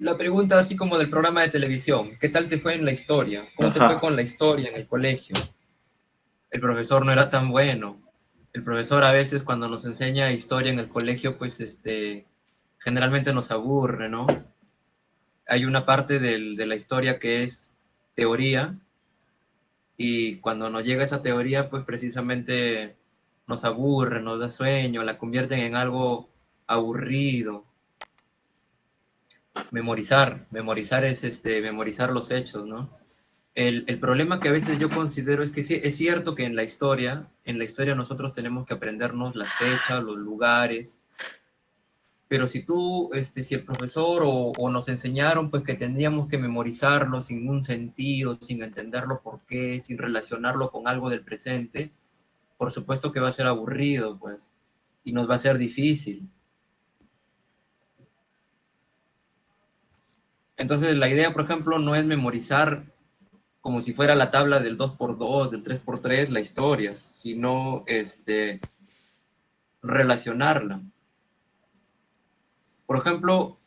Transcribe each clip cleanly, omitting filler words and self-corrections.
la pregunta así como del programa de televisión, ¿qué tal te fue en la historia? ¿Cómo te fue Ajá. con la historia en el colegio? El profesor no era tan bueno. El profesor a veces cuando nos enseña historia en el colegio, pues generalmente nos aburre, ¿no? Hay una parte de la historia que es teoría y cuando nos llega esa teoría, pues precisamente nos aburre, nos da sueño, la convierten en algo aburrido. Memorizar es memorizar los hechos, ¿no? El problema que a veces yo considero es que sí, es cierto que en la historia nosotros tenemos que aprendernos las fechas, los lugares, pero si si el profesor o nos enseñaron pues que tendríamos que memorizarlo sin un sentido, sin entenderlo por qué, sin relacionarlo con algo del presente, por supuesto que va a ser aburrido, pues, y nos va a ser difícil. Entonces la idea, por ejemplo, no es memorizar como si fuera la tabla del 2x2, del 3x3, la historia, sino relacionarla. Por ejemplo,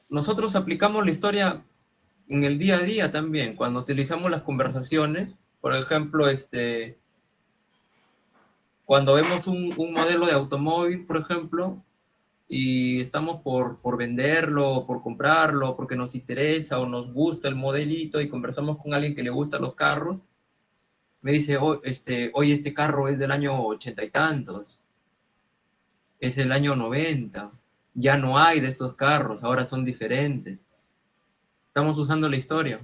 nosotros aplicamos la historia en el día a día también, cuando utilizamos las conversaciones, por ejemplo, cuando vemos un modelo de automóvil, por ejemplo, y estamos por venderlo, por comprarlo, porque nos interesa o nos gusta el modelito y conversamos con alguien que le gustan los carros, me dice, oh, oye, este carro es del año ochenta y tantos, es el año 90, ya no hay de estos carros, ahora son diferentes. Estamos usando la historia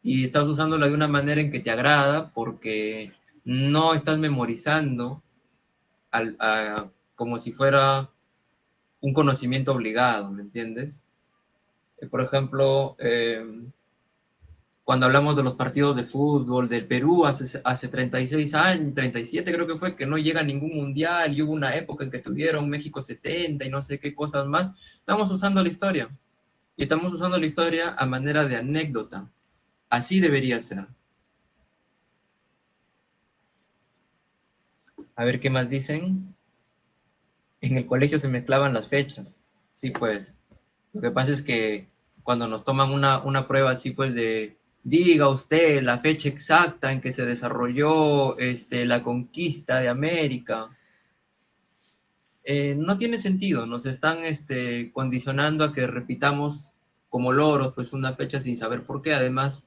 y estás usándola de una manera en que te agrada porque no estás memorizando como si fuera un conocimiento obligado, ¿me entiendes? Por ejemplo, cuando hablamos de los partidos de fútbol del Perú hace 36 años, 37 creo que fue, que no llega a ningún mundial y hubo una época en que tuvieron México 70 y no sé qué cosas más, estamos usando la historia. Y estamos usando la historia a manera de anécdota. Así debería ser. A ver qué más dicen. En el colegio se mezclaban las fechas. Sí, pues. Lo que pasa es que cuando nos toman una prueba así, pues de diga usted la fecha exacta en que se desarrolló la conquista de América, no tiene sentido. Nos están condicionando a que repitamos como loros, pues una fecha sin saber por qué. Además,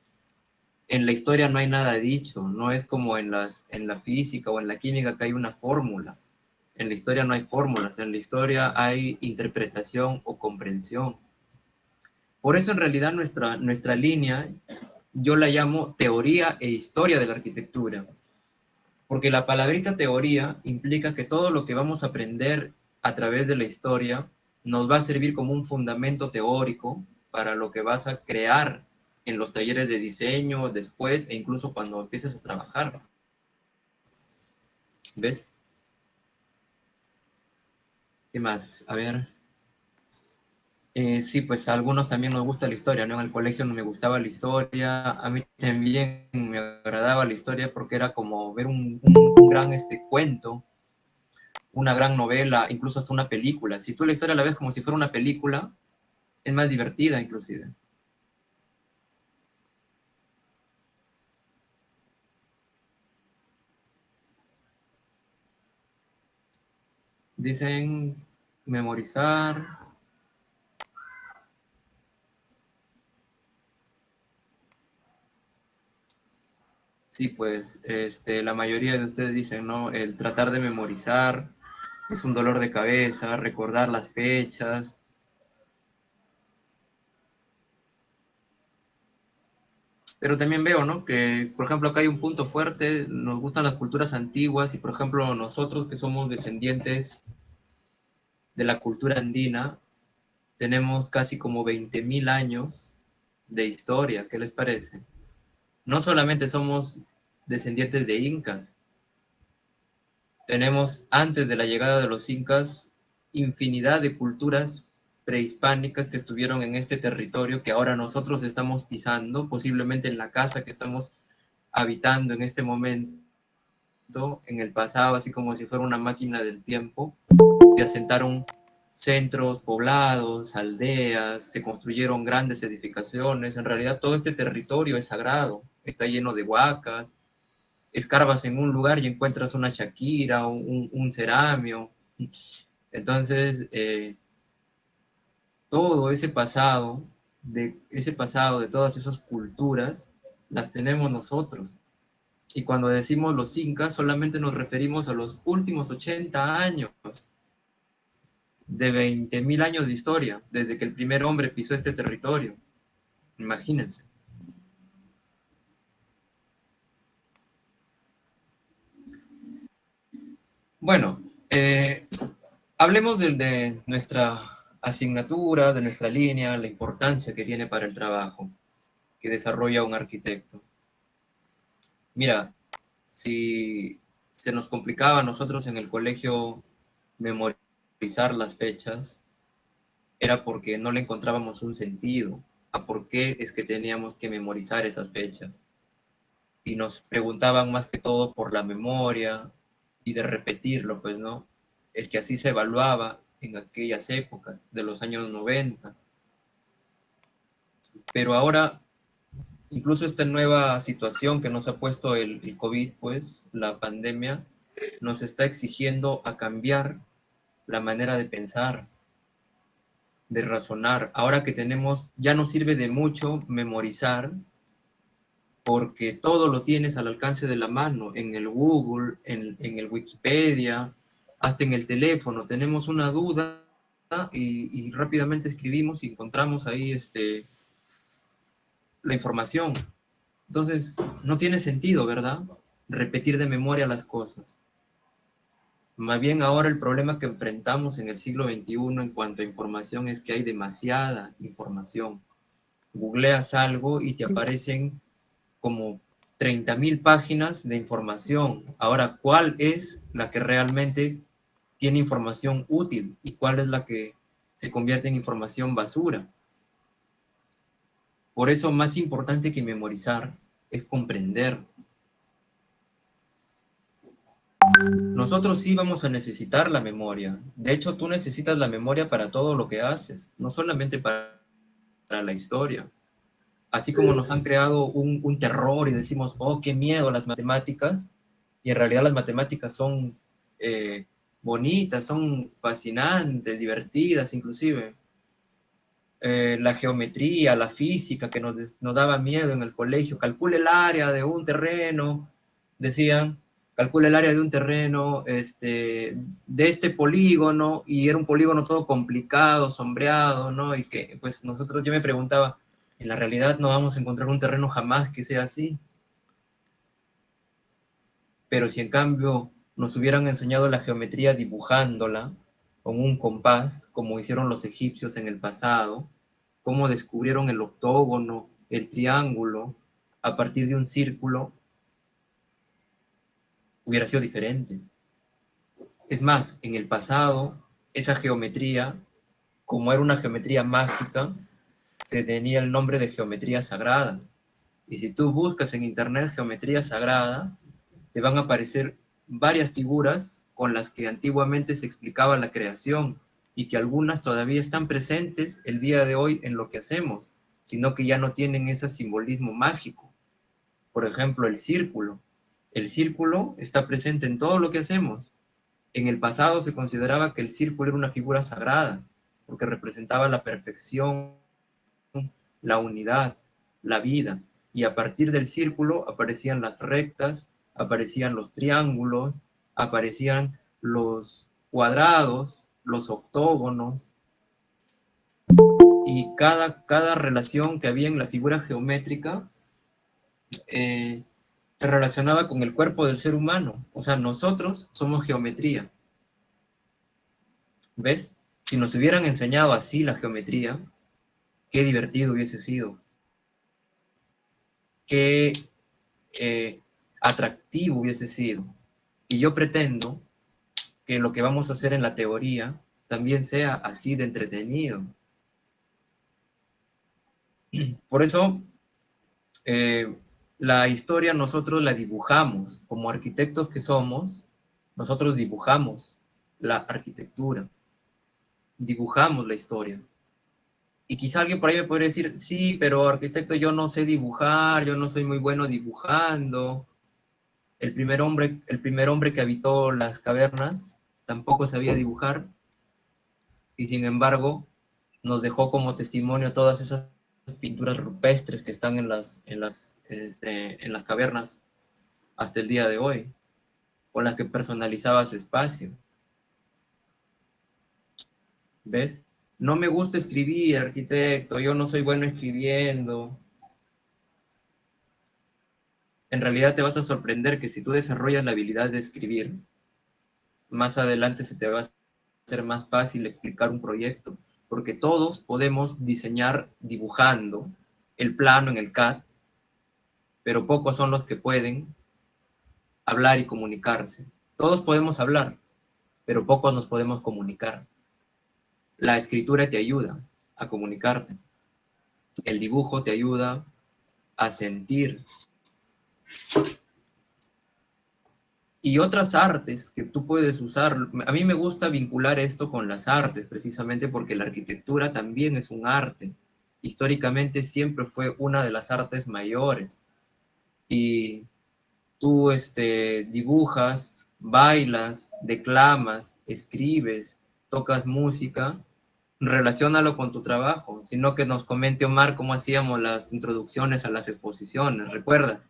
en la historia no hay nada dicho, no es como en la física o en la química que hay una fórmula. En la historia no hay fórmulas, en la historia hay interpretación o comprensión. Por eso en realidad nuestra línea yo la llamo teoría e historia de la arquitectura, porque la palabrita teoría implica que todo lo que vamos a aprender a través de la historia nos va a servir como un fundamento teórico para lo que vas a crear en los talleres de diseño después e incluso cuando empieces a trabajar. ¿Ves? ¿Qué más? A ver. Sí, pues a algunos también nos gusta la historia, ¿no? En el colegio no me gustaba la historia, a mí también me agradaba la historia porque era como ver un gran cuento, una gran novela, incluso hasta una película. Si tú la historia la ves como si fuera una película, es más divertida inclusive. Dicen memorizar, sí, pues la mayoría de ustedes dicen, ¿no? El tratar de memorizar es un dolor de cabeza, recordar las fechas. Pero también veo, ¿no? Que, por ejemplo, acá hay un punto fuerte, nos gustan las culturas antiguas y, por ejemplo, nosotros que somos descendientes de la cultura andina, tenemos casi como 20.000 años de historia, ¿qué les parece? No solamente somos descendientes de incas, tenemos antes de la llegada de los incas infinidad de culturas prehispánicas que estuvieron en este territorio que ahora nosotros estamos pisando, posiblemente en la casa que estamos habitando en este momento en el pasado, así como si fuera una máquina del tiempo, se asentaron centros poblados, aldeas, se construyeron grandes edificaciones. En realidad todo este territorio es sagrado, está lleno de huacas. Escarbas en un lugar y encuentras una chaquira, un ceramio. Entonces, todo ese pasado de todas esas culturas, las tenemos nosotros. Y cuando decimos los incas, solamente nos referimos a los últimos 80 años de 20.000 años de historia, desde que el primer hombre pisó este territorio. Imagínense. Bueno, hablemos de nuestra asignatura, de nuestra línea, la importancia que tiene para el trabajo que desarrolla un arquitecto. Mira, si se nos complicaba a nosotros en el colegio memorizar las fechas, era porque no le encontrábamos un sentido a por qué es que teníamos que memorizar esas fechas. Y nos preguntaban más que todo por la memoria y de repetirlo, pues no. Es que así se evaluaba en aquellas épocas de los años 90. Pero ahora, incluso esta nueva situación que nos ha puesto el COVID, pues, la pandemia, nos está exigiendo a cambiar la manera de pensar, de razonar. Ahora que tenemos, ya no sirve de mucho memorizar, porque todo lo tienes al alcance de la mano, en el Google, en el Wikipedia, hasta en el teléfono. Tenemos una duda y rápidamente escribimos y encontramos ahí la información. Entonces, no tiene sentido, ¿verdad? Repetir de memoria las cosas. Más bien ahora el problema que enfrentamos en el siglo XXI en cuanto a información es que hay demasiada información. Googleas algo y te aparecen como 30.000 páginas de información. Ahora, ¿cuál es la que realmente tiene información útil y cuál es la que se convierte en información basura? Por eso, más importante que memorizar es comprender. Nosotros sí vamos a necesitar la memoria. De hecho, tú necesitas la memoria para todo lo que haces, no solamente para la historia. Así como nos han creado un terror y decimos, oh, qué miedo las matemáticas, y en realidad las matemáticas son eh, bonitas, son fascinantes, divertidas inclusive. La geometría, la física que nos daba miedo en el colegio, calcule el área de un terreno, decían, calcule el área de un terreno, de este polígono, y era un polígono todo complicado, sombreado, ¿no? Y que, pues nosotros, yo me preguntaba, en la realidad no vamos a encontrar un terreno jamás que sea así, pero si en cambio nos hubieran enseñado la geometría dibujándola con un compás, como hicieron los egipcios en el pasado, cómo descubrieron el octógono, el triángulo, a partir de un círculo, hubiera sido diferente. Es más, en el pasado, esa geometría, como era una geometría mágica, se tenía el nombre de geometría sagrada. Y si tú buscas en internet geometría sagrada, te van a aparecer varias figuras con las que antiguamente se explicaba la creación y que algunas todavía están presentes el día de hoy en lo que hacemos, sino que ya no tienen ese simbolismo mágico. Por ejemplo, el círculo. El círculo está presente en todo lo que hacemos. En el pasado se consideraba que el círculo era una figura sagrada, porque representaba la perfección, la unidad, la vida. Y a partir del círculo aparecían las rectas, aparecían los triángulos, aparecían los cuadrados, los octógonos, y cada relación que había en la figura geométrica eh, se relacionaba con el cuerpo del ser humano. O sea, nosotros somos geometría. ¿Ves? Si nos hubieran enseñado así la geometría, qué divertido hubiese sido, qué eh, atractivo hubiese sido. Y yo pretendo que lo que vamos a hacer en la teoría también sea así de entretenido. Por eso, eh, la historia nosotros la dibujamos, como arquitectos que somos, nosotros dibujamos la arquitectura. dibujamos la historia. Y quizá alguien por ahí me podría decir, sí, pero arquitecto, yo no sé dibujar, yo no soy muy bueno dibujando. El primer hombre que habitó las cavernas tampoco sabía dibujar, y sin embargo nos dejó como testimonio todas esas pinturas rupestres que están en las cavernas hasta el día de hoy, con las que personalizaba su espacio. ¿Ves? No me gusta escribir, arquitecto, yo no soy bueno escribiendo. En realidad te vas a sorprender que si tú desarrollas la habilidad de escribir, más adelante se te va a hacer más fácil explicar un proyecto, porque todos podemos diseñar dibujando el plano en el CAD, pero pocos son los que pueden hablar y comunicarse. Todos podemos hablar, pero pocos nos podemos comunicar. La escritura te ayuda a comunicarte, el dibujo te ayuda a sentir. Y otras artes que tú puedes usar. A mí me gusta vincular esto con las artes, precisamente porque la arquitectura también es un arte. Históricamente siempre fue una de las artes mayores. Y tú dibujas, bailas, declamas, escribes, tocas música, relaciónalo con tu trabajo, sino que nos comente Omar cómo hacíamos las introducciones a las exposiciones, ¿recuerdas?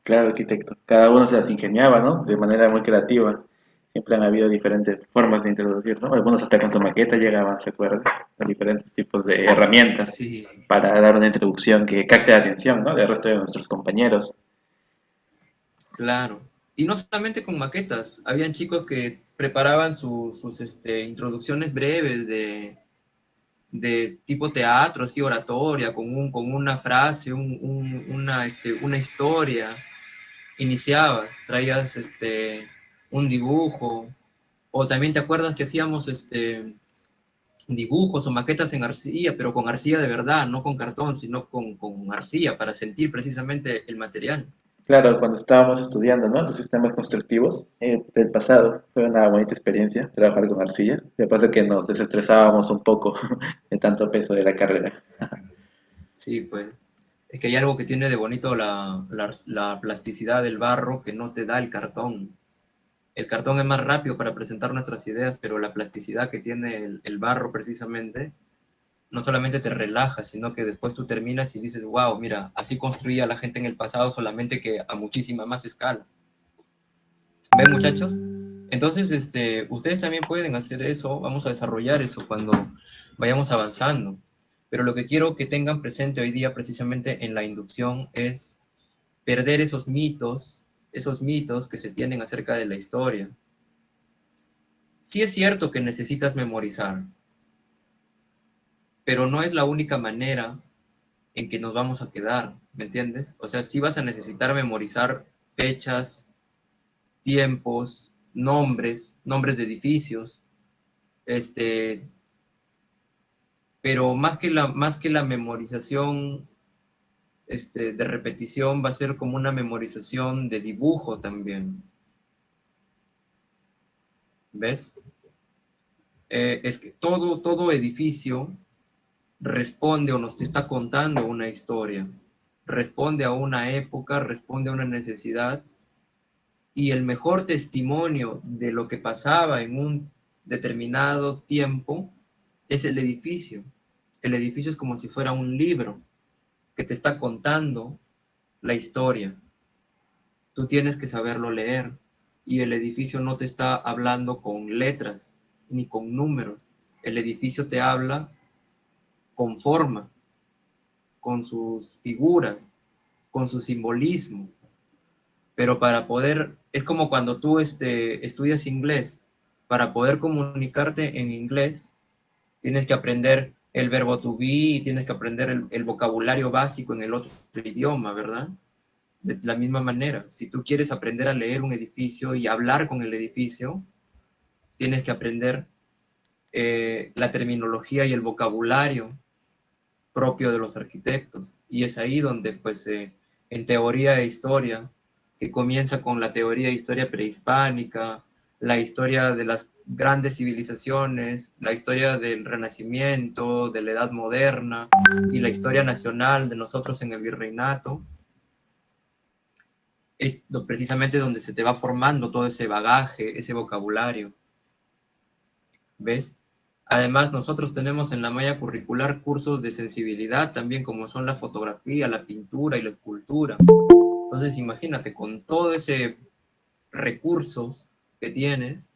Claro, arquitecto. Cada uno se las ingeniaba, ¿no? De manera muy creativa. Siempre han habido diferentes formas de introducir, ¿no? Algunos hasta con su maqueta llegaban, ¿se acuerdan? Con diferentes tipos de herramientas Sí, para dar una introducción que capte la atención, ¿no? Del resto de nuestros compañeros. claro. Y no solamente con maquetas, habían chicos que preparaban sus introducciones breves de tipo teatro, así oratoria, con una frase, una historia. Iniciabas, traías un dibujo, o también te acuerdas que hacíamos dibujos o maquetas en arcilla, pero con arcilla de verdad, no con cartón, sino con arcilla, para sentir precisamente el material. Claro, cuando estábamos estudiando, ¿no? Los sistemas constructivos del pasado, fue una bonita experiencia trabajar con arcilla. Lo que pasa es que nos desestresábamos un poco de tanto peso de la carrera. Sí, pues. Es que hay algo que tiene de bonito la plasticidad del barro que no te da el cartón. El cartón es más rápido para presentar nuestras ideas, pero la plasticidad que tiene el barro precisamente no solamente te relaja, sino que después tú terminas y dices, wow, mira, así construía la gente en el pasado, solamente que a muchísima más escala. ¿Ven, muchachos? Entonces, ustedes también pueden hacer eso, vamos a desarrollar eso cuando vayamos avanzando. Pero lo que quiero que tengan presente hoy día, precisamente en la inducción, es perder esos mitos que se tienen acerca de la historia. Sí es cierto que necesitas memorizar, pero no es la única manera en que nos vamos a quedar, ¿me entiendes? O sea, sí vas a necesitar memorizar fechas, tiempos, nombres de edificios, este, pero más que la memorización de repetición, va a ser como una memorización de dibujo también, ¿ves? Es que todo edificio responde o nos está contando una historia, responde a una época, responde a una necesidad, y el mejor testimonio de lo que pasaba en un determinado tiempo es el edificio. El edificio es como si fuera un libro que te está contando la historia. Tú tienes que saberlo leer, y el edificio no te está hablando con letras ni con números. El edificio te habla con forma, con sus figuras, con su simbolismo. Pero para poder, es como cuando tú estudias inglés, para poder comunicarte en inglés, tienes que aprender el verbo to be, tienes que aprender el vocabulario básico en el otro idioma, ¿verdad? De la misma manera, si tú quieres aprender a leer un edificio y hablar con el edificio, tienes que aprender la terminología y el vocabulario propio de los arquitectos. Y es ahí donde, pues, en teoría e historia, que comienza con la teoría de historia prehispánica, la historia grandes civilizaciones, la historia del Renacimiento, de la Edad Moderna y la historia nacional de nosotros en el virreinato, es precisamente donde se te va formando todo ese bagaje, ese vocabulario, ¿ves? Además, nosotros tenemos en la malla curricular cursos de sensibilidad también, como son la fotografía, la pintura y la escultura. Entonces, imagínate, con todo ese recursos que tienes,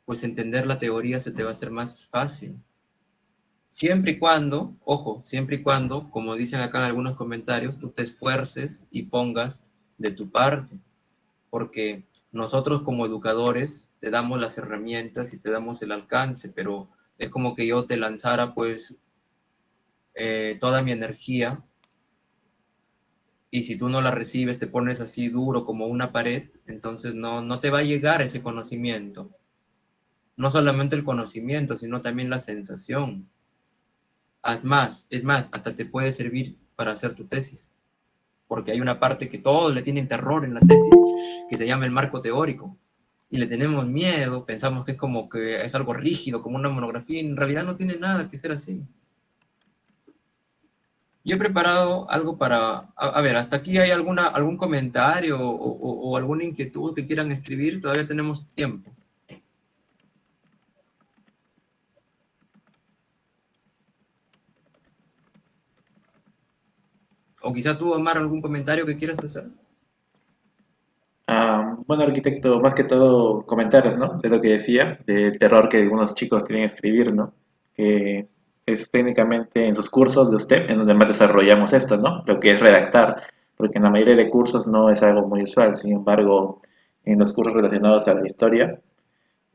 pues entender la teoría se te va a hacer más fácil. Siempre y cuando, ojo, siempre y cuando, como dicen acá en algunos comentarios, tú te esfuerces y pongas de tu parte, porque nosotros como educadores te damos las herramientas y te damos el alcance, pero es como que yo te lanzara pues toda mi energía y si tú no la recibes te pones así duro como una pared, entonces no te va a llegar ese conocimiento. No solamente el conocimiento, sino también la sensación. Es más, hasta te puede servir para hacer tu tesis, porque hay una parte que todos le tienen terror en la tesis, que se llama el marco teórico, y le tenemos miedo, pensamos que es como que es algo rígido, como una monografía, y en realidad no tiene nada que ser así. Yo he preparado algo para, a ver, hasta aquí hay algún comentario o alguna inquietud que quieran escribir, todavía tenemos tiempo. O quizá tú, Omar, algún comentario que quieras hacer. Bueno, arquitecto, más que todo comentarios, ¿no? De lo que decía, del terror que algunos chicos tienen a escribir, ¿no? Que es técnicamente en sus cursos de usted en donde más desarrollamos esto, ¿no? Lo que es redactar, porque en la mayoría de cursos no es algo muy usual, sin embargo, en los cursos relacionados a la historia,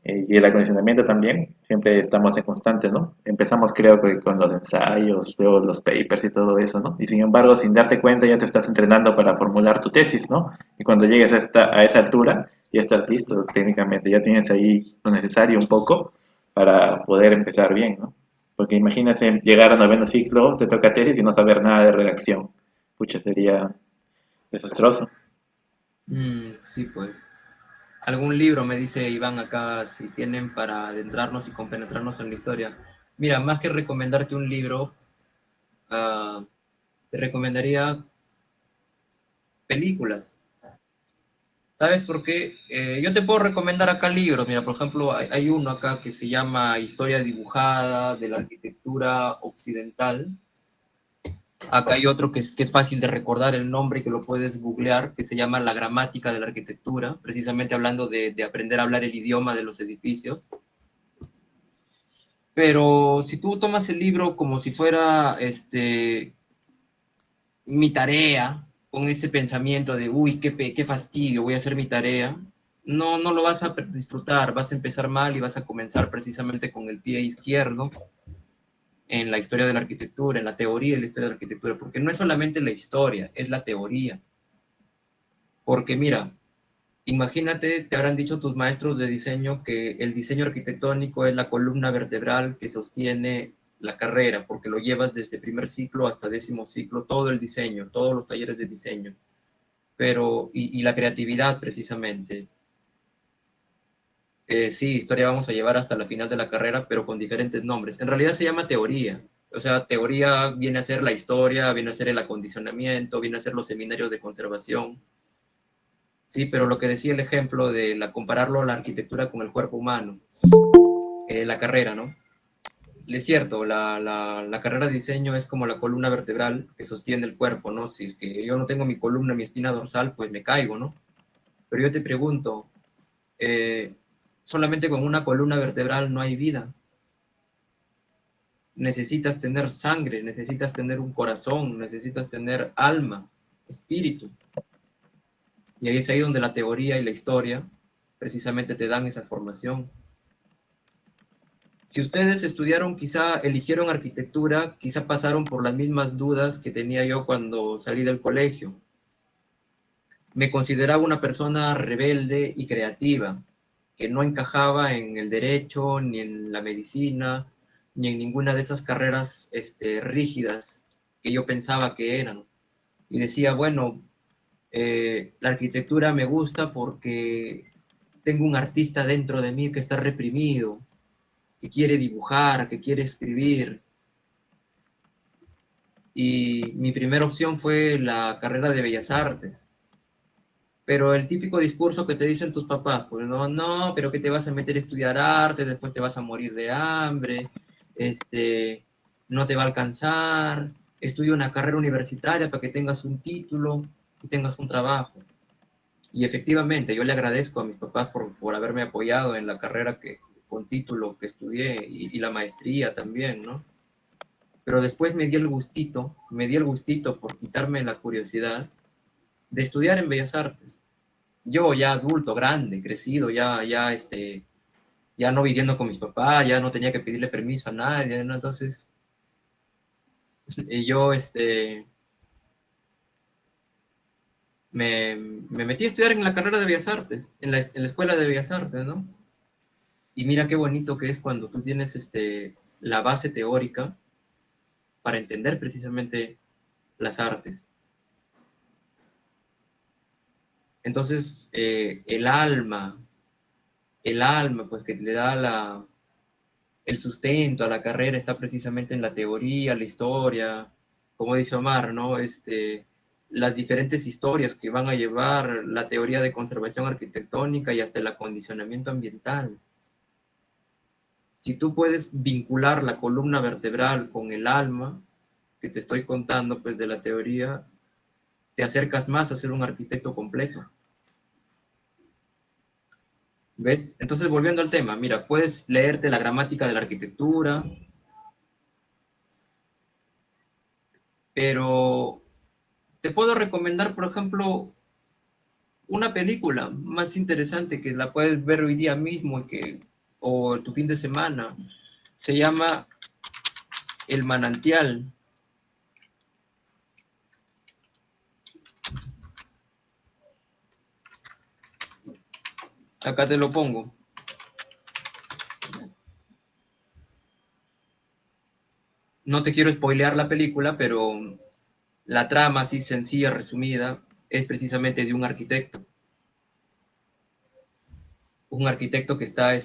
y el acondicionamiento también, siempre estamos en constante, ¿no? Empezamos creo que con los ensayos, luego los papers y todo eso, ¿no? Y sin embargo, sin darte cuenta, ya te estás entrenando para formular tu tesis, ¿no? Y cuando llegues a esa altura, ya estás listo técnicamente, ya tienes ahí lo necesario un poco para poder empezar bien, ¿no? Porque imagínate llegar a noveno ciclo, te toca tesis y no saber nada de redacción. Pucha, sería desastroso. Sí, pues. Algún libro, me dice Iván acá, si tienen para adentrarnos y compenetrarnos en la historia. Mira, más que recomendarte un libro, ah, te recomendaría películas. ¿Sabes por qué? Yo te puedo recomendar acá libros. Mira, por ejemplo, hay uno acá que se llama Historia dibujada de la arquitectura occidental. Acá hay otro que es fácil de recordar el nombre y que lo puedes googlear, que se llama La gramática de la arquitectura, precisamente hablando de aprender a hablar el idioma de los edificios. Pero si tú tomas el libro como si fuera mi tarea, con ese pensamiento de, uy, qué fastidio, voy a hacer mi tarea, no lo vas a disfrutar, vas a empezar mal y vas a comenzar precisamente con el pie izquierdo en la historia de la arquitectura, en la teoría de la historia de la arquitectura, porque no es solamente la historia, es la teoría. Porque mira, imagínate, te habrán dicho tus maestros de diseño que el diseño arquitectónico es la columna vertebral que sostiene la carrera, porque lo llevas desde primer ciclo hasta décimo ciclo, todo el diseño, todos los talleres de diseño, pero, y la creatividad precisamente. Sí, historia vamos a llevar hasta la final de la carrera, pero con diferentes nombres. En realidad se llama teoría. O sea, teoría viene a ser la historia, viene a ser el acondicionamiento, viene a ser los seminarios de conservación. Sí, pero lo que decía el ejemplo de compararlo a la arquitectura con el cuerpo humano, la carrera, ¿no? Es cierto, la carrera de diseño es como la columna vertebral que sostiene el cuerpo, ¿no? Si es que yo no tengo mi columna, mi espina dorsal, pues me caigo, ¿no? Pero yo te pregunto, eh, solamente con una columna vertebral no hay vida. Necesitas tener sangre, necesitas tener un corazón, necesitas tener alma, espíritu. Y ahí es ahí donde la teoría y la historia precisamente te dan esa formación. Si ustedes estudiaron, quizá eligieron arquitectura, quizá pasaron por las mismas dudas que tenía yo cuando salí del colegio. Me consideraba una persona rebelde y creativa, que no encajaba en el derecho, ni en la medicina, ni en ninguna de esas carreras rígidas que yo pensaba que eran. Y decía, bueno, la arquitectura me gusta porque tengo un artista dentro de mí que está reprimido, que quiere dibujar, que quiere escribir. Y mi primera opción fue la carrera de Bellas Artes. Pero el típico discurso que te dicen tus papás, pues no, no, pero que te vas a meter a estudiar arte, después te vas a morir de hambre, este, no te va a alcanzar, estudia una carrera universitaria para que tengas un título y tengas un trabajo. Y efectivamente, yo le agradezco a mis papás por haberme apoyado en la carrera con título que estudié y la maestría también, ¿no? Pero después me di el gustito por quitarme la curiosidad de estudiar en Bellas Artes. Yo ya adulto, grande, crecido, ya no viviendo con mis papás, ya no tenía que pedirle permiso a nadie, ¿no? Entonces, yo, me metí a estudiar en la carrera de Bellas Artes, en la escuela de Bellas Artes, ¿no? Y mira qué bonito que es cuando tú tienes, la base teórica para entender precisamente las artes. Entonces, el alma, pues que le da el sustento a la carrera está precisamente en la teoría, la historia, como dice Omar, ¿no? Las diferentes historias que van a llevar la teoría de conservación arquitectónica y hasta el acondicionamiento ambiental. Si tú puedes vincular la columna vertebral con el alma, que te estoy contando, pues de la teoría, te acercas más a ser un arquitecto completo. ¿Ves? Entonces, volviendo al tema, mira, puedes leerte la gramática de la arquitectura, pero te puedo recomendar, por ejemplo, una película más interesante que la puedes ver hoy día mismo o tu fin de semana. Se llama El Manantial. Acá te lo pongo. No te quiero spoilear la película, pero la trama así sencilla, resumida, es precisamente de un arquitecto que está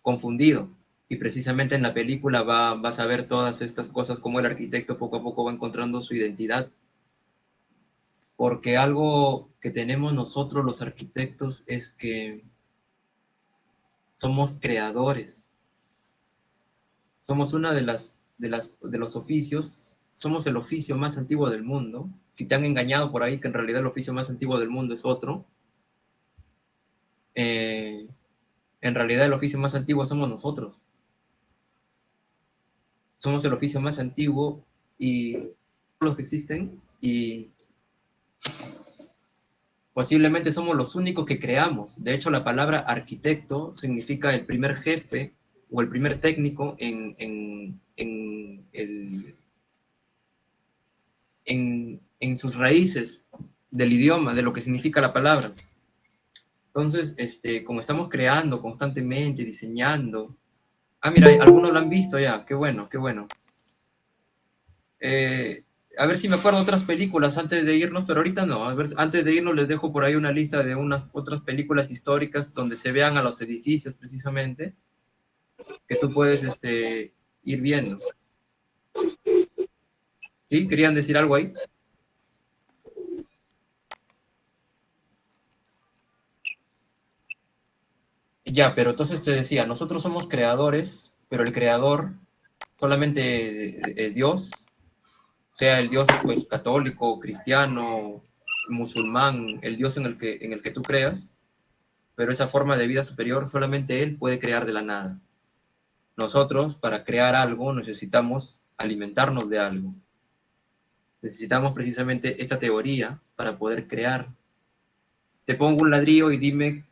confundido. Y precisamente en la película vas a ver todas estas cosas, como el arquitecto poco a poco va encontrando su identidad. Porque algo que tenemos nosotros los arquitectos es que somos creadores. Somos una de los oficios, somos el oficio más antiguo del mundo. Si te han engañado por ahí que en realidad el oficio más antiguo del mundo es otro, eh, en realidad el oficio más antiguo somos nosotros. Somos el oficio más antiguo y los que existen y posiblemente somos los únicos que creamos. De hecho, la palabra arquitecto significa el primer jefe o el primer técnico en sus raíces del idioma, de lo que significa la palabra. Entonces, como estamos creando constantemente, diseñando. Ah, mira, algunos lo han visto ya, qué bueno, qué bueno. Eh, a ver si me acuerdo otras películas antes de irnos, pero ahorita no. A ver, antes de irnos les dejo por ahí una lista de unas otras películas históricas donde se vean a los edificios precisamente, que tú puedes ir viendo. ¿Sí? ¿Querían decir algo ahí? Ya, pero entonces te decía, nosotros somos creadores, pero el creador, solamente Dios, sea el Dios pues católico, cristiano, musulmán, el Dios en el que tú creas, pero esa forma de vida superior solamente Él puede crear de la nada. Nosotros, para crear algo, necesitamos alimentarnos de algo. Necesitamos precisamente esta teoría para poder crear. Te pongo un ladrillo y dime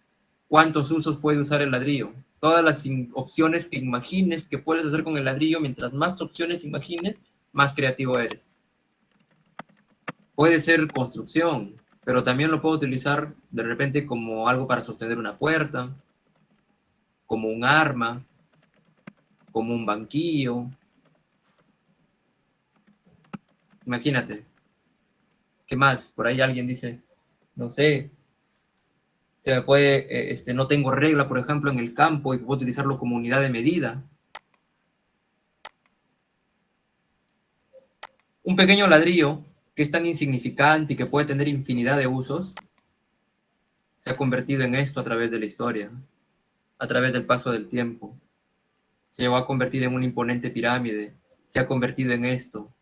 cuántos usos puede usar el ladrillo. Todas las opciones que imagines que puedes hacer con el ladrillo, mientras más opciones imagines, más creativo eres. Puede ser construcción, pero también lo puedo utilizar de repente como algo para sostener una puerta, como un arma, como un banquillo. Imagínate, ¿qué más? Por ahí alguien dice, no sé, Se puede, no tengo regla, por ejemplo, en el campo y puedo utilizarlo como unidad de medida. Un pequeño ladrillo que es tan insignificante y que puede tener infinidad de usos, se ha convertido en esto a través de la historia, a través del paso del tiempo. Se llegó a convertir en una imponente pirámide, se ha convertido en esto,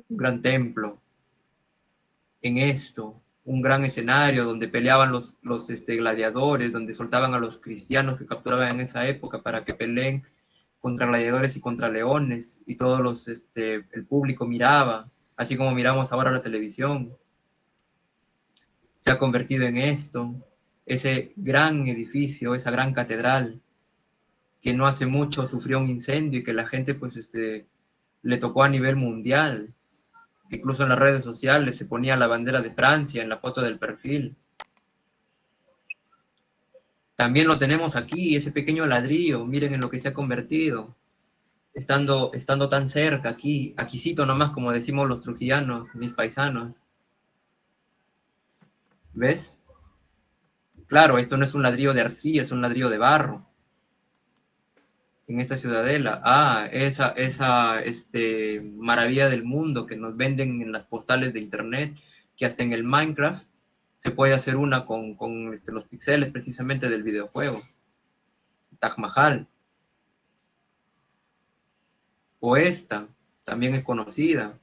un gran templo, en esto, un gran escenario donde peleaban los gladiadores, donde soltaban a los cristianos que capturaban en esa época para que peleen contra gladiadores y contra leones, y todos el público miraba, así como miramos ahora la televisión. Se ha convertido en esto, ese gran edificio, esa gran catedral, que no hace mucho sufrió un incendio y que la gente pues le tocó a nivel mundial. Incluso en las redes sociales se ponía la bandera de Francia en la foto del perfil. También lo tenemos aquí, ese pequeño ladrillo, miren en lo que se ha convertido, estando tan cerca, aquí, aquícito nomás, como decimos los trujillanos, mis paisanos. ¿Ves? Claro, esto no es un ladrillo de arcilla, es un ladrillo de barro. En esta ciudadela. Ah, esa maravilla del mundo que nos venden en las postales de internet, que hasta en el Minecraft se puede hacer una con los píxeles precisamente del videojuego. Taj Mahal. O esta, también es conocida.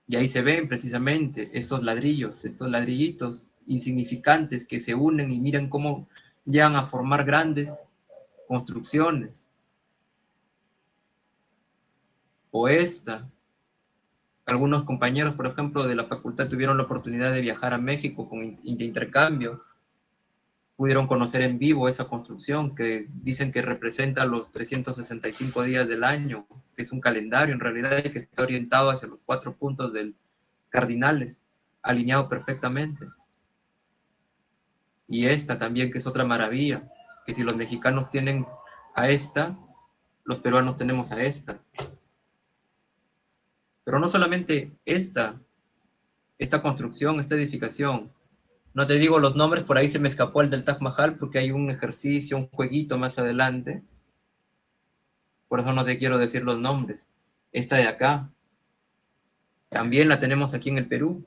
Y ahí se ven precisamente estos ladrillos, estos ladrillitos insignificantes que se unen y miran cómo llegan a formar grandes construcciones. O esta, algunos compañeros, por ejemplo, de la facultad tuvieron la oportunidad de viajar a México de intercambio, pudieron conocer en vivo esa construcción que dicen que representa los 365 días del año, que es un calendario en realidad que está orientado hacia los 4 puntos cardinales, alineado perfectamente. Y esta también, que es otra maravilla, que si los mexicanos tienen a esta, los peruanos tenemos a esta. Pero no solamente esta construcción, esta edificación. No te digo los nombres, por ahí se me escapó el del Taj Mahal porque hay un ejercicio, un jueguito más adelante. Por eso no te quiero decir los nombres. Esta de acá, también la tenemos aquí en el Perú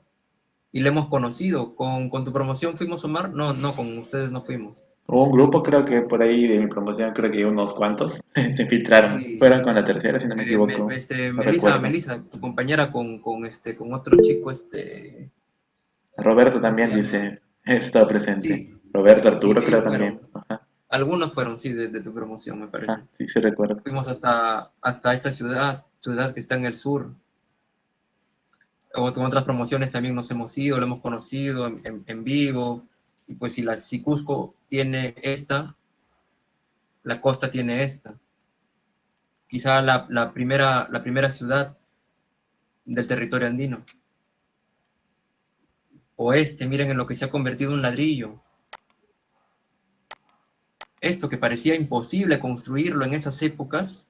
y la hemos conocido. ¿Con tu promoción fuimos, Omar? No, no, con ustedes no fuimos. Hubo un grupo, creo que por ahí de mi promoción, creo que unos cuantos se infiltraron. Sí, Fueron con la tercera, si no me equivoco. No recuerdo. Melissa, tu compañera con otro chico, Roberto ¿cómo se también llama? dice, estaba presente. Sí, Roberto, sí, Arturo, creo ellos también. fueron. Ajá, Algunos fueron, sí, de tu promoción, me ajá, parece. sí, se recuerda. Fuimos hasta esta ciudad que está en el sur. O con otras promociones también nos hemos ido, lo hemos conocido en vivo. Y pues si Cusco tiene esta, la costa tiene esta. Quizá la primera ciudad del territorio andino. Miren en lo que se ha convertido un ladrillo. Esto que parecía imposible construirlo en esas épocas,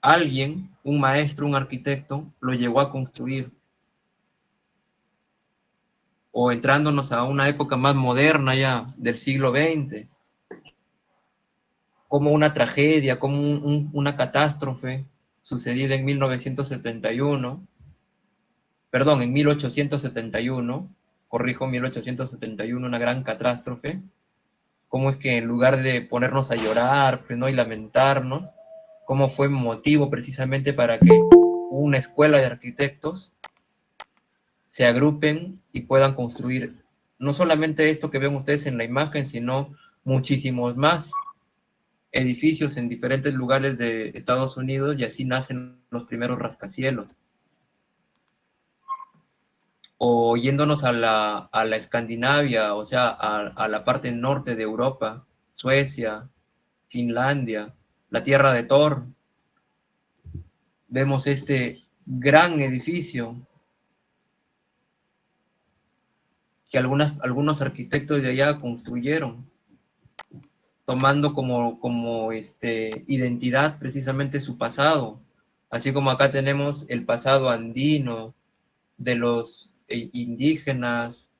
alguien, un maestro, un arquitecto, lo llegó a construir. O entrándonos a una época más moderna ya, del siglo XX, como una tragedia, como una catástrofe sucedida en 1971, perdón, en 1871, corrijo, 1871, una gran catástrofe, cómo es que en lugar de ponernos a llorar, pues, ¿no? y lamentarnos, cómo fue motivo precisamente para que una escuela de arquitectos se agrupen y puedan construir no solamente esto que ven ustedes en la imagen, sino muchísimos más edificios en diferentes lugares de Estados Unidos y así nacen los primeros rascacielos. O yéndonos a la Escandinavia, o sea, a la parte norte de Europa, Suecia, Finlandia, la tierra de Thor, vemos este gran edificio que algunos arquitectos de allá construyeron, tomando como identidad precisamente su pasado, así como acá tenemos el pasado andino de los indígenas,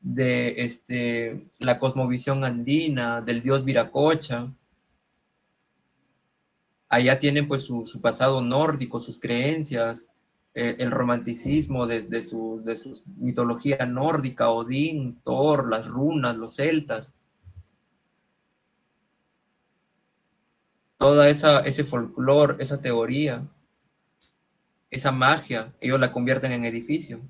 de la cosmovisión andina, del dios Viracocha. Allá tienen pues su pasado nórdico, sus creencias, el romanticismo de su mitología nórdica, Odín, Thor, las runas, los celtas, toda ese folclore, esa teoría, esa magia, ellos la convierten en edificio.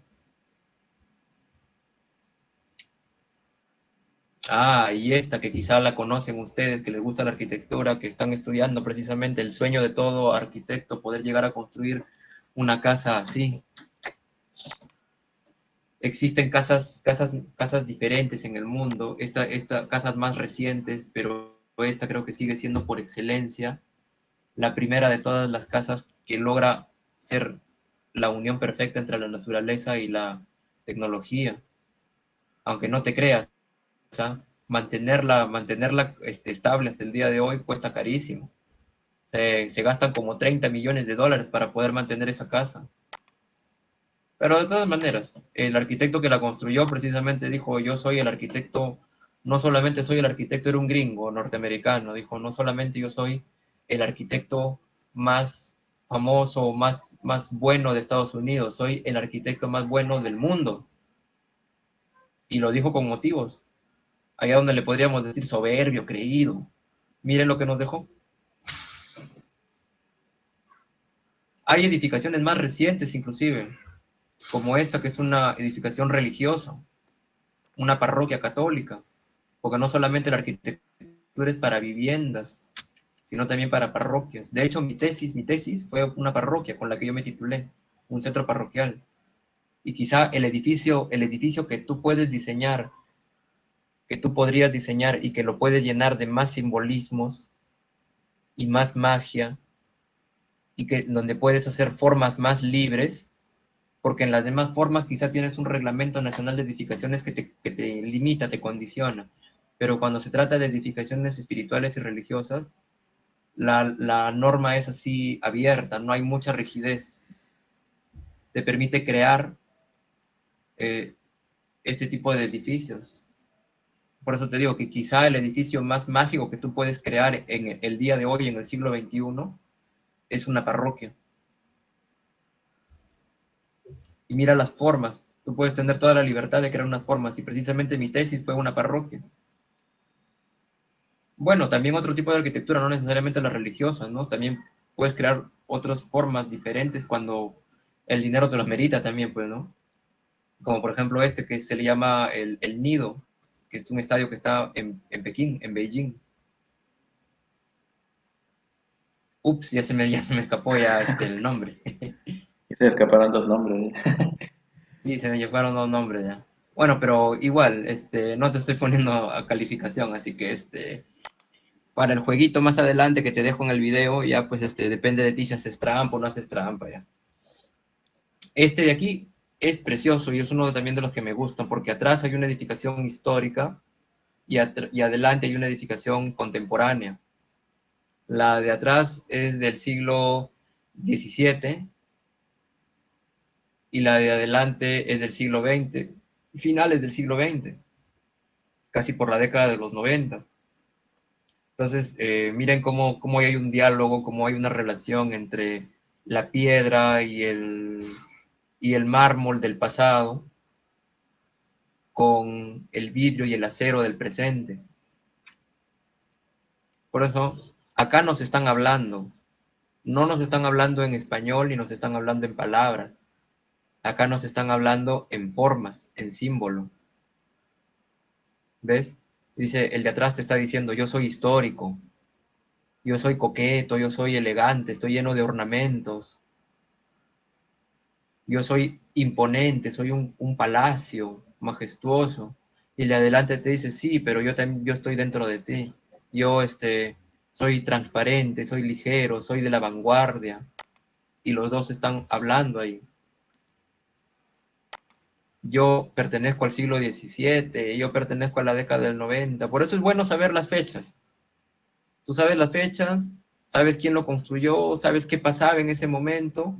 Ah, y esta que quizá la conocen ustedes, que les gusta la arquitectura, que están estudiando precisamente el sueño de todo arquitecto, poder llegar a construir una casa así. Existen casas diferentes en el mundo, casas más recientes, pero esta creo que sigue siendo por excelencia la primera de todas las casas que logra ser la unión perfecta entre la naturaleza y la tecnología. Aunque no te creas, ¿ah? Mantenerla estable hasta el día de hoy cuesta carísimo. Se gastan como 30 millones de dólares para poder mantener esa casa. Pero de todas maneras, el arquitecto que la construyó precisamente dijo, yo soy el arquitecto, no solamente soy el arquitecto, era un gringo norteamericano, dijo, no solamente yo soy el arquitecto más famoso, más bueno de Estados Unidos, soy el arquitecto más bueno del mundo. Y lo dijo con motivos, allá donde le podríamos decir soberbio, creído. Miren lo que nos dejó. Hay edificaciones más recientes inclusive, como esta que es una edificación religiosa, una parroquia católica, porque no solamente la arquitectura es para viviendas, sino también para parroquias. De hecho, mi tesis fue una parroquia con la que yo me titulé, un centro parroquial. Y quizá el edificio que tú puedes diseñar, que tú podrías diseñar y que lo puedes llenar de más simbolismos y más magia, y que donde puedes hacer formas más libres, porque en las demás formas quizá tienes un reglamento nacional de edificaciones que te limita, te condiciona. Pero cuando se trata de edificaciones espirituales y religiosas, la norma es así abierta, no hay mucha rigidez. Te permite crear eh, este tipo de edificios. Por eso te digo que quizá el edificio más mágico que tú puedes crear en el día de hoy, en el siglo XXI, es una parroquia. Y mira las formas. Tú puedes tener toda la libertad de crear unas formas. Y precisamente mi tesis fue una parroquia. Bueno, también otro tipo de arquitectura, no necesariamente la religiosa, ¿no? También puedes crear otras formas diferentes cuando el dinero te lo merita también, pues, ¿no? Como por ejemplo este que se le llama el Nido, que es un estadio que está en Pekín, en Beijing. Ups, ya se me escapó ya el nombre. Y se escaparon los nombres. Sí, se me llevaron los nombres ya. Bueno, pero igual, no te estoy poniendo a calificación, así que para el jueguito más adelante que te dejo en el video, ya pues depende de ti si haces trampa o no haces trampa ya. Este de aquí es precioso y es uno también de los que me gustan, porque atrás hay una edificación histórica y adelante hay una edificación contemporánea. La de atrás es del siglo XVII y la de adelante es del siglo XX, finales del siglo XX, casi por la década de los 90. Entonces, miren cómo hay un diálogo, cómo hay una relación entre la piedra y el mármol del pasado con el vidrio y el acero del presente. Por eso, acá nos están hablando, no nos están hablando en español ni nos están hablando en palabras, acá nos están hablando en formas, en símbolo. ¿Ves? Dice, el de atrás te está diciendo, yo soy histórico, yo soy coqueto, yo soy elegante, estoy lleno de ornamentos, yo soy imponente, soy un palacio majestuoso. Y el de adelante te dice, sí, pero yo también, yo estoy dentro de ti. Yo, soy transparente, soy ligero, soy de la vanguardia. Y los dos están hablando ahí. Yo pertenezco al siglo XVII, yo pertenezco a la década del 90. Por eso es bueno saber las fechas. Tú sabes las fechas, sabes quién lo construyó, sabes qué pasaba en ese momento,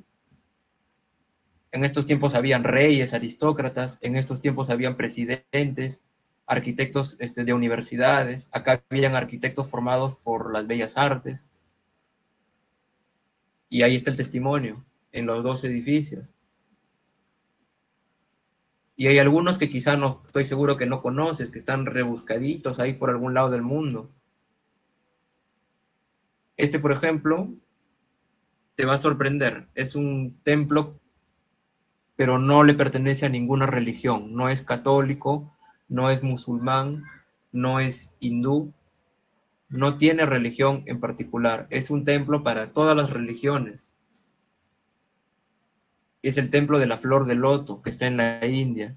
En estos tiempos habían reyes, aristócratas, en estos tiempos habían presidentes, arquitectos de universidades, acá habían arquitectos formados por las bellas artes, y ahí está el testimonio, en los dos edificios. Y hay algunos que quizá no, estoy seguro que no conoces, que están rebuscaditos ahí por algún lado del mundo. Este, por ejemplo, te va a sorprender. Es un templo, pero no le pertenece a ninguna religión. No es católico, no es musulmán, no es hindú, no tiene religión en particular. Es un templo para todas las religiones. Es el templo de la flor de loto, que está en la India.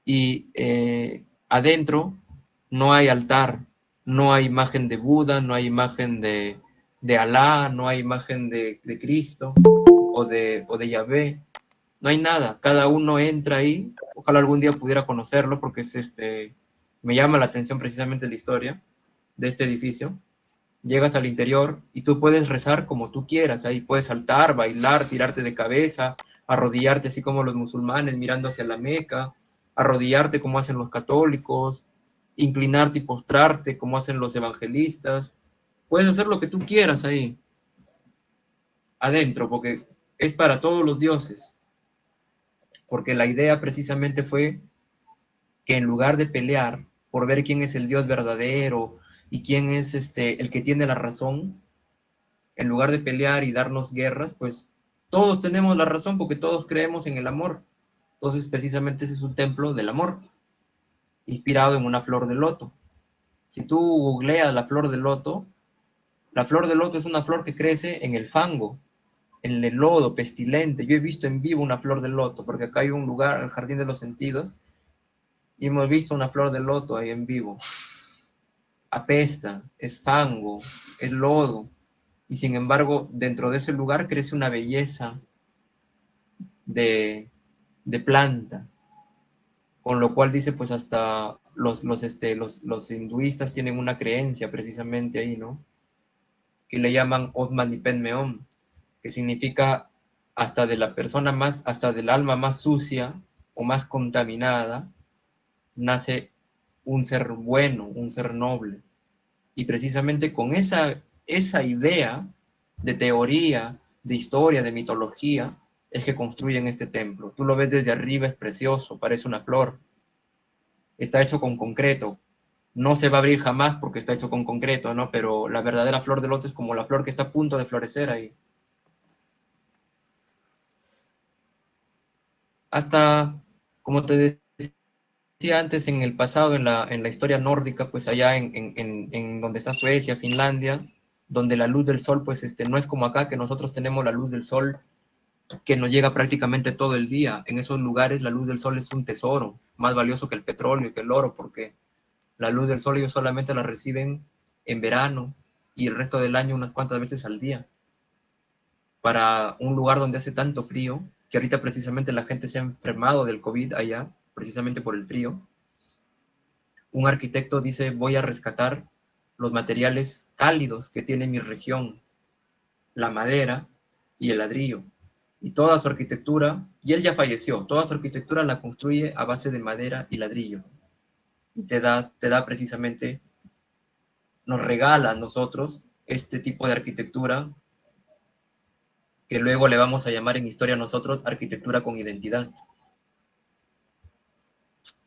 Y adentro no hay altar, no hay imagen de Buda, no hay imagen de Alá, no hay imagen de Cristo o de Yahvé, no hay nada, cada uno entra ahí, ojalá algún día pudiera conocerlo porque es me llama la atención precisamente la historia de este edificio. Llegas al interior y tú puedes rezar como tú quieras, ahí puedes saltar, bailar, tirarte de cabeza, arrodillarte así como los musulmanes mirando hacia la Meca, arrodillarte como hacen los católicos, inclinarte y postrarte como hacen los evangelistas. Puedes hacer lo que tú quieras ahí, adentro, porque es para todos los dioses, porque la idea precisamente fue que en lugar de pelear por ver quién es el Dios verdadero y quién es el que tiene la razón, en lugar de pelear y darnos guerras, pues todos tenemos la razón porque todos creemos en el amor. Entonces, precisamente ese es un templo del amor, inspirado en una flor de loto. Si tú googleas la flor de loto es una flor que crece en el fango, en el lodo pestilente. Yo he visto en vivo una flor de loto, porque acá hay un lugar, el Jardín de los Sentidos, y hemos visto una flor de loto ahí en vivo. Apesta, es fango, es lodo, y sin embargo, dentro de ese lugar crece una belleza de, de planta, con lo cual dice, pues hasta los hinduistas tienen una creencia precisamente ahí, ¿no? Que le llaman Otman Padme Hum, que significa hasta de la persona más, hasta del alma más sucia o más contaminada, nace un ser bueno, un ser noble. Y precisamente con esa idea de teoría, de historia, de mitología, es que construyen este templo. Tú lo ves desde arriba, es precioso, parece una flor. Está hecho con concreto. No se va a abrir jamás porque está hecho con concreto, ¿no? Pero la verdadera flor de loto es como la flor que está a punto de florecer ahí. Hasta, como te decía antes, en el pasado, en la historia nórdica, pues allá en donde está Suecia, Finlandia, donde la luz del sol, pues no es como acá, que nosotros tenemos la luz del sol que nos llega prácticamente todo el día. En esos lugares la luz del sol es un tesoro, más valioso que el petróleo y que el oro, porque la luz del sol ellos solamente la reciben en verano y el resto del año unas cuantas veces al día. Para un lugar donde hace tanto frío, que ahorita precisamente la gente se ha enfermado del COVID allá, precisamente por el frío, un arquitecto dice, voy a rescatar los materiales cálidos que tiene mi región, la madera y el ladrillo. Y toda su arquitectura, y él ya falleció, toda su arquitectura la construye a base de madera y ladrillo. Y te da precisamente, nos regala a nosotros este tipo de arquitectura que luego le vamos a llamar en historia nosotros arquitectura con identidad.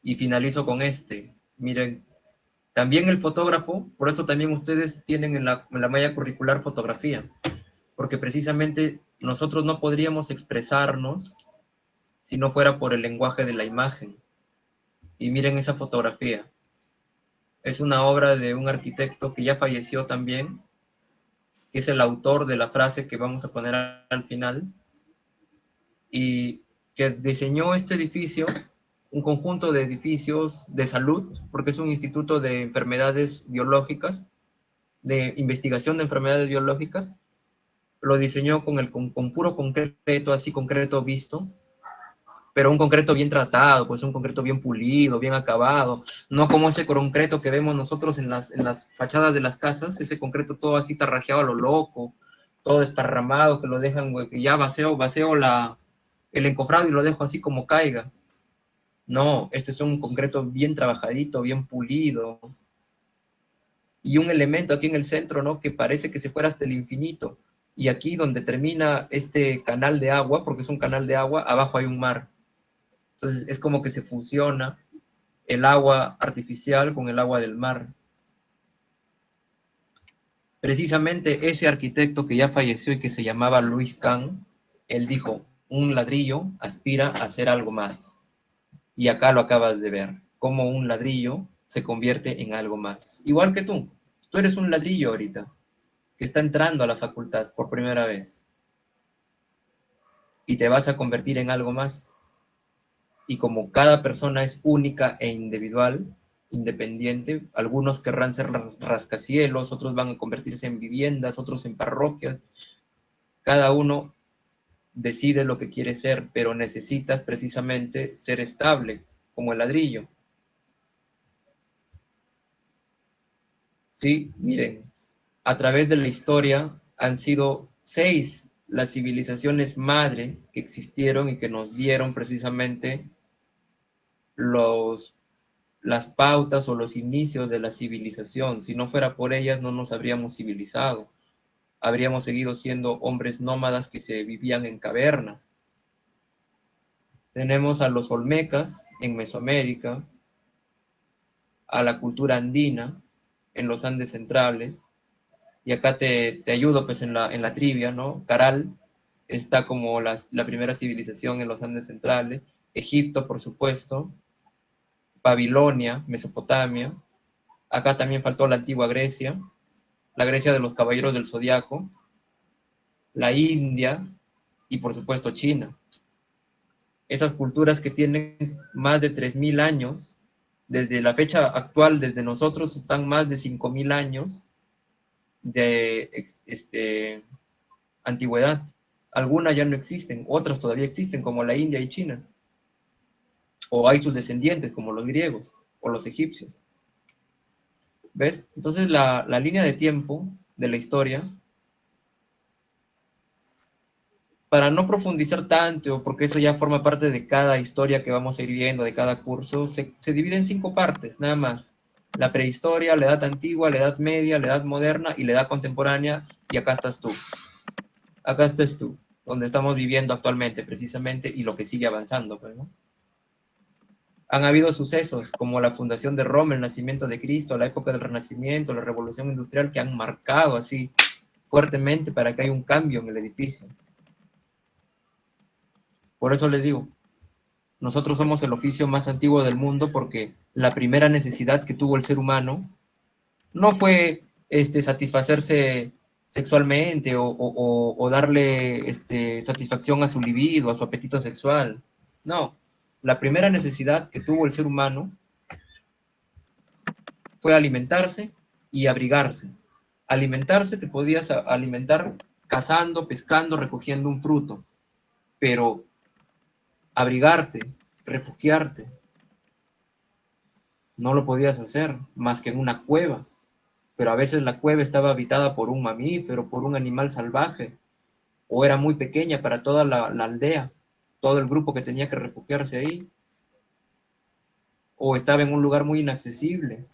Y finalizo con miren, también el fotógrafo, por eso también ustedes tienen en la malla curricular fotografía, porque precisamente nosotros no podríamos expresarnos si no fuera por el lenguaje de la imagen. Y miren esa fotografía. Es una obra de un arquitecto que ya falleció también, que es el autor de la frase que vamos a poner al final, y que diseñó este edificio, un conjunto de edificios de salud, porque es un instituto de enfermedades biológicas, de investigación de enfermedades biológicas. Lo diseñó con puro concreto, así concreto visto, pero un concreto bien tratado, pues un concreto bien pulido, bien acabado, no como ese concreto que vemos nosotros en las fachadas de las casas, ese concreto todo así tarrajeado a lo loco, todo desparramado, que lo dejan, güey, que ya vacío el encofrado y lo dejo así como caiga. No, este es un concreto bien trabajadito, bien pulido, y un elemento aquí en el centro, ¿no? Que parece que se fuera hasta el infinito. Y aquí donde termina este canal de agua, porque es un canal de agua, abajo hay un mar. Entonces es como que se fusiona el agua artificial con el agua del mar. Precisamente ese arquitecto que ya falleció y que se llamaba Louis Kahn, él dijo, un ladrillo aspira a ser algo más. Y acá lo acabas de ver, cómo un ladrillo se convierte en algo más. Igual que tú eres un ladrillo ahorita, que está entrando a la facultad por primera vez y te vas a convertir en algo más. Y como cada persona es única e individual, independiente, algunos querrán ser rascacielos, otros van a convertirse en viviendas, otros en parroquias. Cada uno decide lo que quiere ser, pero necesitas precisamente ser estable, como el ladrillo. Sí, miren, a través de la historia han sido 6 las civilizaciones madre que existieron y que nos dieron precisamente los, las pautas o los inicios de la civilización. Si no fuera por ellas, no nos habríamos civilizado. Habríamos seguido siendo hombres nómadas que se vivían en cavernas. Tenemos a los olmecas en Mesoamérica, a la cultura andina en los Andes centrales, y acá te ayudo pues en la trivia, ¿no? Caral está como la primera civilización en los Andes centrales, Egipto, por supuesto, Babilonia, Mesopotamia, acá también faltó la antigua Grecia, la Grecia de los caballeros del zodiaco, la India y por supuesto China. Esas culturas que tienen más de 3.000 años, desde la fecha actual, desde nosotros, están más de 5.000 años de antigüedad. Algunas ya no existen, otras todavía existen, como la India y China. O hay sus descendientes, como los griegos o los egipcios. ¿Ves? Entonces la línea de tiempo de la historia, para no profundizar tanto, porque eso ya forma parte de cada historia que vamos a ir viendo, de cada curso, se divide en 5 partes, nada más. La prehistoria, la edad antigua, la edad media, la edad moderna y la edad contemporánea, y acá estás tú. Acá estás tú, donde estamos viviendo actualmente, precisamente, y lo que sigue avanzando, pues, ¿no? Han habido sucesos como la fundación de Roma, el nacimiento de Cristo, la época del Renacimiento, la Revolución Industrial, que han marcado así fuertemente para que haya un cambio en el edificio. Por eso les digo, nosotros somos el oficio más antiguo del mundo porque la primera necesidad que tuvo el ser humano no fue satisfacerse sexualmente o darle satisfacción a su libido, a su apetito sexual. No, la primera necesidad que tuvo el ser humano fue alimentarse y abrigarse. Alimentarse te podías alimentar cazando, pescando, recogiendo un fruto, pero abrigarte, refugiarte, no lo podías hacer más que en una cueva, pero a veces la cueva estaba habitada por un mamífero, por un animal salvaje, o era muy pequeña para toda la aldea, todo el grupo que tenía que refugiarse ahí, o estaba en un lugar muy inaccesible.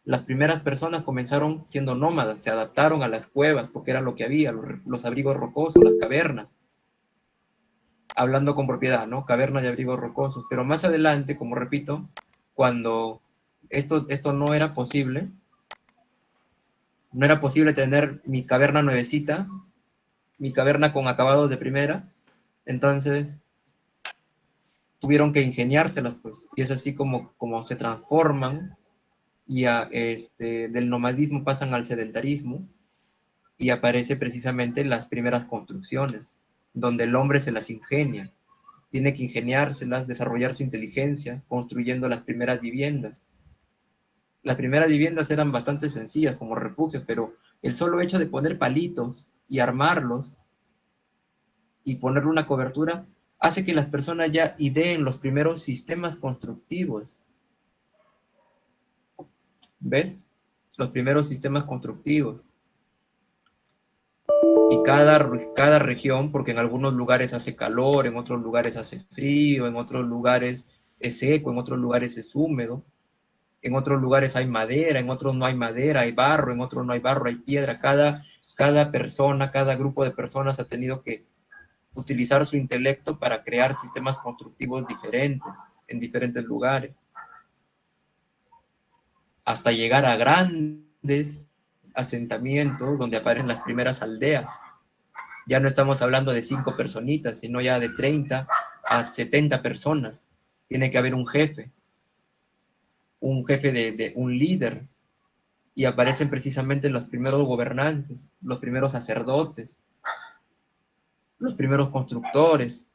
Las primeras personas comenzaron siendo nómadas, se adaptaron a las cuevas porque era lo que había, los abrigos rocosos, las cavernas, hablando con propiedad, ¿no? Cavernas y abrigos rocosos. Pero más adelante, como repito, cuando esto no era posible tener mi caverna nuevecita, mi caverna con acabados de primera, entonces tuvieron que ingeniárselas, pues, y es así como se transforman y del nomadismo pasan al sedentarismo y aparece precisamente las primeras construcciones, donde el hombre se las ingenia, tiene que ingeniárselas, desarrollar su inteligencia, construyendo las primeras viviendas. Las primeras viviendas eran bastante sencillas como refugios, pero el solo hecho de poner palitos y armarlos y ponerle una cobertura hace que las personas ya ideen los primeros sistemas constructivos. ¿Ves? Los primeros sistemas constructivos. Y cada región, porque en algunos lugares hace calor, en otros lugares hace frío, en otros lugares es seco, en otros lugares es húmedo, en otros lugares hay madera, en otros no hay madera, hay barro, en otros no hay barro, hay piedra. Cada persona, cada grupo de personas ha tenido que utilizar su intelecto para crear sistemas constructivos diferentes en diferentes lugares, hasta llegar a grandes asentamientos donde aparecen las primeras aldeas. Ya no estamos hablando de 5 personitas, sino ya de 30 a 70 personas. Tiene que haber un jefe de un líder, y aparecen precisamente los primeros gobernantes, los primeros sacerdotes, los primeros constructores,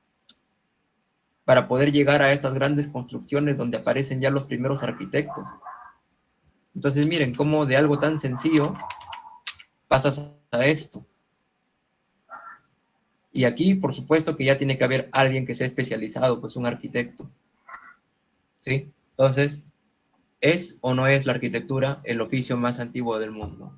para poder llegar a estas grandes construcciones donde aparecen ya los primeros arquitectos. Entonces miren cómo de algo tan sencillo pasas a esto. Y aquí, por supuesto, que ya tiene que haber alguien que sea especializado, pues un arquitecto, ¿sí? Entonces, ¿es o no es la arquitectura el oficio más antiguo del mundo?